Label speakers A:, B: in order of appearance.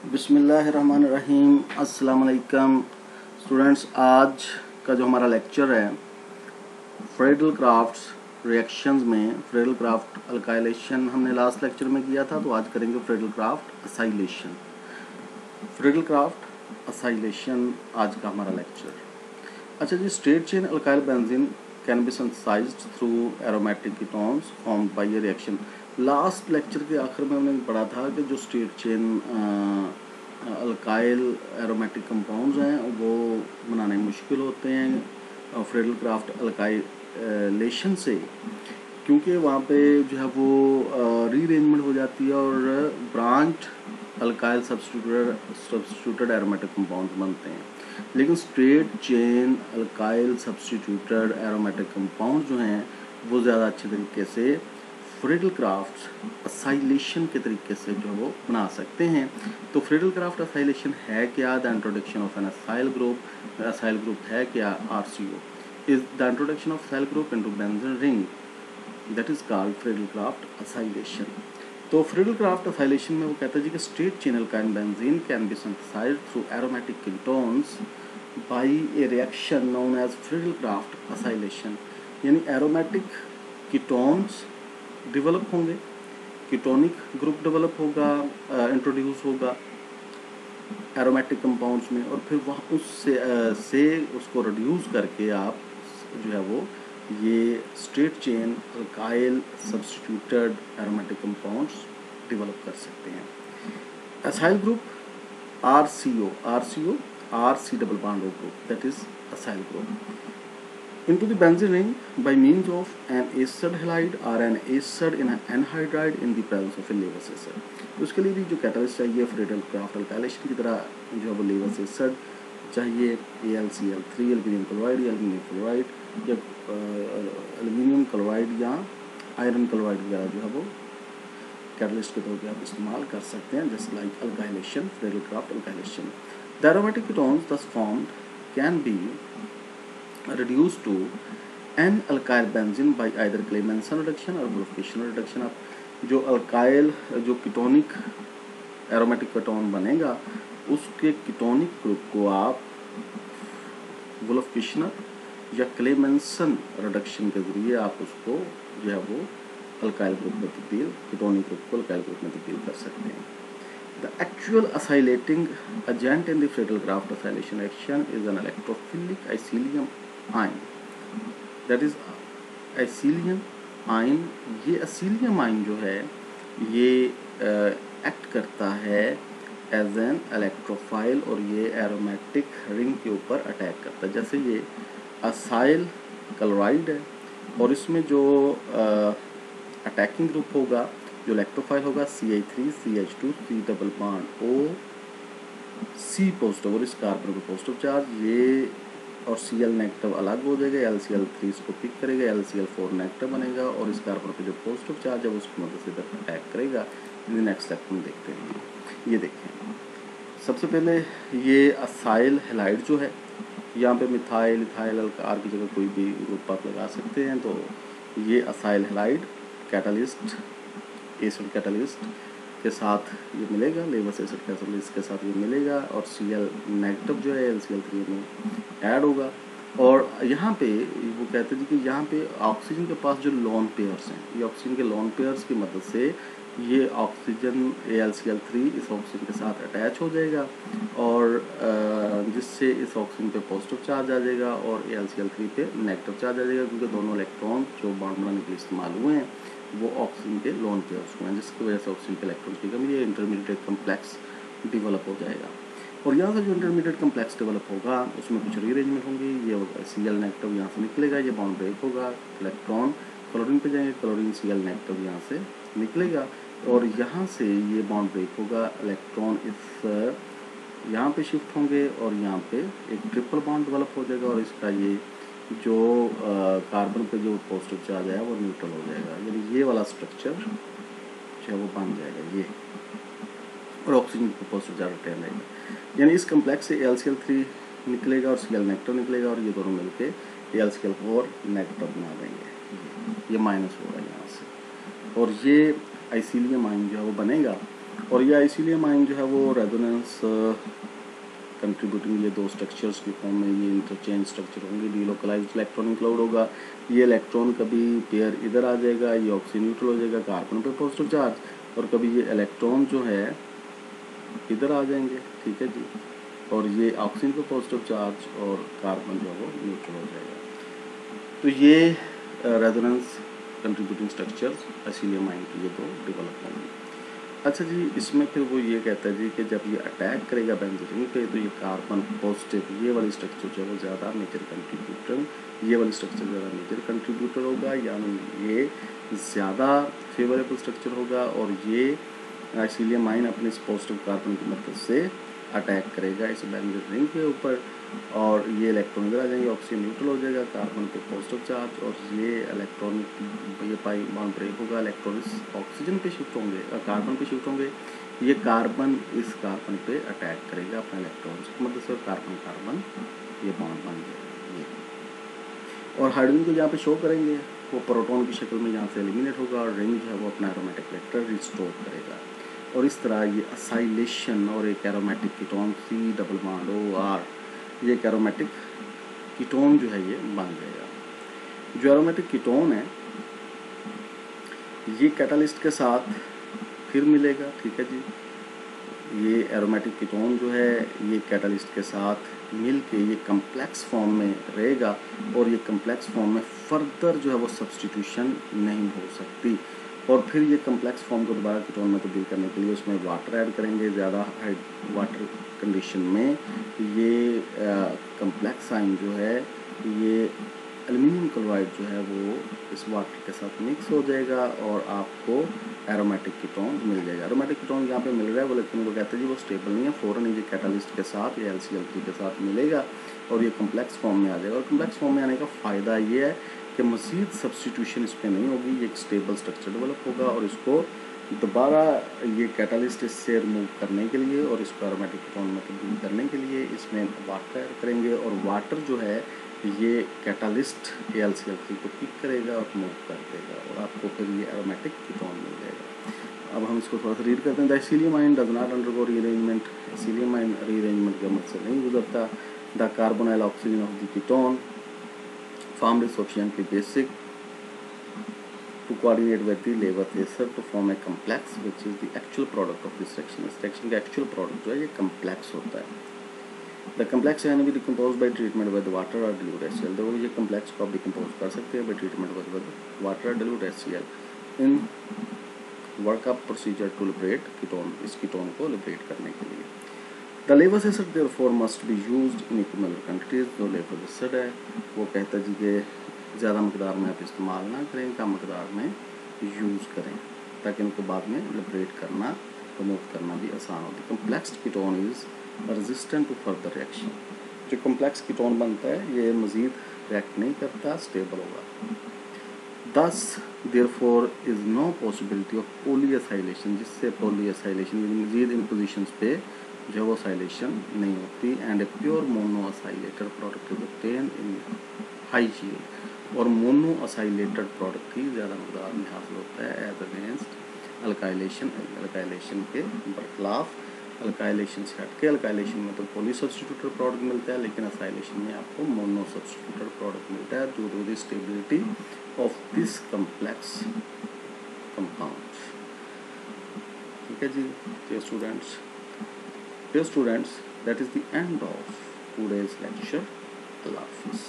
A: बिस्मिल्लाहिर्रहमानिर्रहीम। अस्सलाम वालेकुम स्टूडेंट्स। आज का जो हमारा लेक्चर है फ्रेडल क्राफ्ट्स रिएक्शंस में फ्रेडल क्राफ्ट अल्काइलेशन हमने लास्ट लेक्चर में किया था, तो आज करेंगे Friedel craft acylation. Friedel craft acylation आज का हमारा लेक्चर। अच्छा जी, straight chain alkyl benzene can be synthesized through aromatic ketones formed by a reaction. Last lecture के आखिर में हमने पढ़ा था कि जो straight chain alkyl aromatic compounds हैं वो बनाने मुश्किल होते हैं फ्रेडल क्राफ्ट अल्काइलेशन से, क्योंकि वहाँ पे जो है वो रीअरेंजमेंट हो जाती है और branch alkyl substituted aromatic compounds बनते हैं। लेकिन straight chain alkyl substituted aromatic compound जो हैं वो ज़्यादा अच्छे तरीके से फ्रेडल क्राफ्ट असाइलेशन के तरीके से जो वो बना सकते हैं। तो फ्रेडल क्राफ्ट असाइलेशन है क्या? The introduction of an acyl group. Acyl group है क्या? RCO is the introduction of acyl group into benzene ring, that is called Friedel craft acylation. तो फ्रेडल क्राफ्ट असाइलेशन में वो कहता है जी कि straight chain alkyl benzene can be synthesized through aromatic ketones by a reaction known as Friedel craft acylation. यानी aromatic ketones develop होंगे, ketonic group develop होगा, इंट्रोड्यूस होगा एरोमेटिक कंपाउंड्स में, और फिर वहाँ उससे उसको रिड्यूस करके आप जो है वो ये straight chain alkyl substituted aromatic compounds develop कर सकते हैं। Acyl group RCO RC double bond O group, that is acyl group into the benzene ring by means of an acid halide or an acid in an anhydride in the presence of a Lewis acid। तो उसके लिए भी जो catalyst चाहिए Friedel craft alkylation की तरह जो है वो Lewis acid चाहिए, AlCl3 एल्यूमिनियम क्लोराइड या एल्यूमिनियम क्लोराइड या एल्यूमिनियम क्लोराइड या आयरन क्लोराइड वगैरह जो है वो कैटलिस्ट के तौर पर आप इस्तेमाल कर सकते हैं, जैसे like alkylation, Friedel craft alkylation. The aromatic ketones thus formed can be reduced to an alkyl benzene by either Clemmensen reduction or Wolff-Fishner reduction। अब जो अल्काइल जो कीटोनिक एरोमेटिक कीटोन बनेगा उसके कीटोनिक ग्रुप को आप वुल्फ-फिशनर या क्लेमेंसन रिडक्शन के जरिए आप उसको जो है वो अल्काइल ग्रुप में तब्दील, कीटोनिक ग्रुप को अल्काइल ग्रुप में तब्दील कर सकते हैं। The actual acylating agent in the Friedel Crafts acylation reaction is an electrophilic icilium ion, that is icilium ion। ये icilium ion जो है ये एक्ट करता है एज एन इलेक्ट्रोफाइल और ये एरोमेटिक रिंग के ऊपर अटैक करता है। जैसे ये असाइल क्लोराइड है और इसमें जो अटैकिंग ग्रुप होगा, जो इलेक्ट्रोफाइल होगा CH3 CH2 C double bond O C positive और इस कार्बन को पॉजिटिव चार्ज, ये और Cl नेगेटिव अलग हो जाएगा, LCl3 इसको पिक करेगा, LCl4 नेगेटिव बनेगा और इस कार्बन पे जो पॉजिटिव चार्ज है वो उसकी मदद से इधर अटैक करेगा। नेक्स्ट स्टेप हम देखते हैं। ये देखें, सबसे पहले ये असाइल हैलाइड जो है, यहाँ पे मिथाइल इथाइल आर की जगह कोई भी ग्रुप आप लगा सकते हैं। तो ये acyl halide catalyst, acid catalyst के साथ ये मिलेगा, लेवस एसिड कैटलिस्ट के साथ ये मिलेगा और Cl नेगेटिव जो है LCl3 में ऐड होगा। और यहाँ पे वो कहते हैं कि यहाँ पे ऑक्सीजन के पास जो लोन पेयर्स हैं, ये ऑक्सीजन के लोन पेयर्स की मदद से ये ऑक्सीजन LCl3 इस ऑक्सीजन के साथ अटैच हो जाएगा और जिससे इस ऑक्सीजन पे पॉजिटिव चार्ज आ जाएगा और LCl3 पे नेगेटिव चार्ज आ जाएगा, क्योंकि दोनों इलेक्ट्रॉन जो बॉन्ड बनाने के लिए इस्तेमाल हुए हैं वो ऑक्सीजन के लोन पेयर्स हुए हैं, जिसकी वजह से ऑक्सीजन के इलेक्ट्रॉन की कमी, ये इंटरमीडिएट कम्प्लेक्स डेवलप हो जाएगा। और यहाँ से जो इंटरमीडिएट कम्प्लेक्स डेवलप होगा उसमें कुछ रीअरेंजमेंट होंगी, ये Cl नेगेटिव यहाँ से निकलेगा, ये बॉन्ड ब्रेक होगा, इलेक्ट्रॉन क्लोरीन पे जाएंगे, क्लोरीन Cl नेगेटिव यहाँ से निकलेगा और यहाँ से ये बॉन्ड ब्रेक होगा, इलेक्ट्रॉन इस यहाँ पे शिफ्ट होंगे और यहाँ पे एक ट्रिपल बॉन्ड डेवलप हो जाएगा और इसका ये जो कार्बन पे जो पॉजिटिव चार्ज है वो न्यूट्रल हो जाएगा, यानी ये वाला स्ट्रक्चर जो है वो बन जाएगा ये, और ऑक्सीजन को पॉजिटिव चार्ज रिटर्न आएगा। यानी इस कम्प्लेक्स से LCl3 निकलेगा और Cl नेगेटिव निकलेगा और ये दोनों मिलके LCl4 नेगेटिव बना देंगे, ये माइनस होगा यहाँ से, और ये आइसिलियम आयन जो है वो बनेगा और यह इसीलिए माइन जो है वो रेजोनेंस कंट्रीब्यूटिंग ये दो स्ट्रक्चर्स की फॉर्म में ये इंटरचेंज स्ट्रक्चर होंगे। डीलोकलाइज्ड इलेक्ट्रॉन इंक्लूड होगा, ये इलेक्ट्रॉन कभी पेयर इधर आ जाएगा, ये ऑक्सीजन न्यूट्रल हो जाएगा, कार्बन पे पॉजिटिव चार्ज, और कभी ये इलेक्ट्रॉन जो है इधर आ जाएंगे, ठीक है जी, और ये ऑक्सीजन पे पॉजिटिव चार्ज और कार्बन जो है वो न्यूट्रल हो जाएगा। तो ये रेजोनेंस कंट्रीब्यूटिंग स्ट्रक्चर्स इसीलिए माइन की ये दो डेवलप होंगे। अच्छा जी, इसमें फिर वो ये कहता है जी कि जब ये अटैक करेगा बेंजीन पे तो ये कार्बन पॉजिटिव ये वाली स्ट्रक्चर जो है वो ज़्यादा मेजर कंट्रीब्यूटर, ये वाली स्ट्रक्चर ज़्यादा मेजर कंट्रीब्यूटर होगा, यानी ये ज़्यादा फेवरेबल स्ट्रक्चर होगा, और ये इसीलिए माइन अपने इस पॉजिटिव कार्बन की मदद से अटैक करेगा इस बेंजीन रिंग के ऊपर, और ये इलेक्ट्रॉन इधर आ जाएंगे, ऑक्सीजन न्यूट्रल हो जाएगा, कार्बन पे पॉजिटिव चार्ज, और ये इलेक्ट्रॉन ये पाई बॉन्ड ब्रेक होगा, इलेक्ट्रॉन ऑक्सीजन पे शिफ्ट होंगे, कार्बन पे शिफ्ट होंगे, ये कार्बन इस कार्बन पे अटैक करेगा अपने इलेक्ट्रॉन्स की मदद से, कार्बन कार्बन ये बॉन्ड बन जाएगा ये, और हाइड्रोजन को जहाँ पे शो करेंगे वो प्रोटॉन की शक्ल में यहाँ से एलिमिनेट होगा, और रिंग जो है वो अपना एरोमेटिक वेक्टर रिस्टोर करेगा, और इस तरह ये असाइलेशन और एक aromatic ketone C double bond OR, ये एक एरोमेटिक कीटोन जो है ये बन जाएगा। जो एरोमेटिक कीटोन है ये कैटालिस्ट के साथ फिर मिलेगा, ठीक है जी, ये एरोमेटिक कीटोन जो है ये कैटालिस्ट के साथ मिल के ये कम्प्लेक्स फॉर्म में रहेगा, और ये कम्प्लेक्स फॉर्म में फर्दर जो है वो सब्सटीट्यूशन नहीं हो सकती, और फिर ये कम्प्लेक्स फॉर्म को दोबारा कीटोन में तब्दील करने के लिए उसमें वाटर ऐड करेंगे, ज़्यादा हाई वाटर कंडीशन में ये कम्प्लेक्स आयन जो है ये एल्युमिनियम क्लोराइड जो है वो इस वाटर के साथ मिक्स हो जाएगा, और आपको एरोमेटिक कीटोन मिल जाएगा। एरोमेटिक कीटोन यहाँ पे मिल रहा है वो, लेकिन वो कहते हैं जी वो स्टेबल नहीं है, फ़ौरन ये कैटालिस्ट के साथ या LCl3 के साथ मिलेगा और ये कम्प्लेक्स फॉर्म में आ जाएगा, और कम्प्लेक्स फॉर्म में आने का फ़ायदा ये है कि मज़ीद सब्सटीट्यूशन इस पर नहीं होगी, ये एक स्टेबल स्ट्रक्चर डेवलप होगा, और इसको दोबारा ये कैटालिस्ट इससे रिमूव करने के लिए और इसको एरोमेटिक कीटोन में तब्दील करने के लिए इसमें वाटर ऐड करेंगे, और वाटर जो है ये कैटालिस्ट LCl3 को पिक करेगा और मूव कर देगा, और आपको फिर ये एरोमेटिक कीटोन मिल जाएगा। अब हम इसको थोड़ा सा रीड करते हैं। The acylium ion does not undergo rearrangement, acylium ion rearrangement के अमल से नहीं गुजरता। The carbonyl oxygen of the ketone formed is sufficiently basic to coordinate with the Lewis ester to form a complex which is the actual product of this reaction. इस reaction का actual product जो है ये complex होता है। The complex can be decomposed by treatment with water or dilute HCl. तो ये complex को आप decompose कर सकते हैं by treatment with water or dilute HCl in workup procedure to liberate ketone, इस कीटोन को liberate करने के लिए। The Lewis acid therefore must be used in equivalent quantities. जो Lewis acid है वो कहता है जी कि ज़्यादा मकदार में आप इस्तेमाल ना करें, कम मकदार में यूज़ करें, ताकि उनको बाद में लिबरेट करना, रिमूव करना भी आसान हो। Complex ketone is resistant to further reaction. जो कम्प्लेक्स कीटोन बनता है ये मज़ीद रिएक्ट नहीं करता, स्टेबल होगा। Thus, therefore, is no possibility of polyacylation, जिससे polyacylation मज़ीद इन पोजिशंस पे जो वो साइलेशन नहीं होती, and a pure monoacylated product is obtained in high yield, और मोनोअसाइलेटेड प्रोडक्ट ही ज़्यादा मकदार में हासिल होता है एज अगेंस्ट अल्काइलेशन। अल्काइलेशन के बरखिलाफ अल्काइलेशन से हट के, अल्काइलेशन में तो पॉली सब्स्टिट्यूटेड प्रोडक्ट मिलता है, लेकिन असाइलेशन में आपको मोनो सब्स्टिट्यूटेड प्रोडक्ट मिलता है due to the stability of this complex compound. ठीक है जी, तो students, that is the end of today's lecture. Allah Hafiz.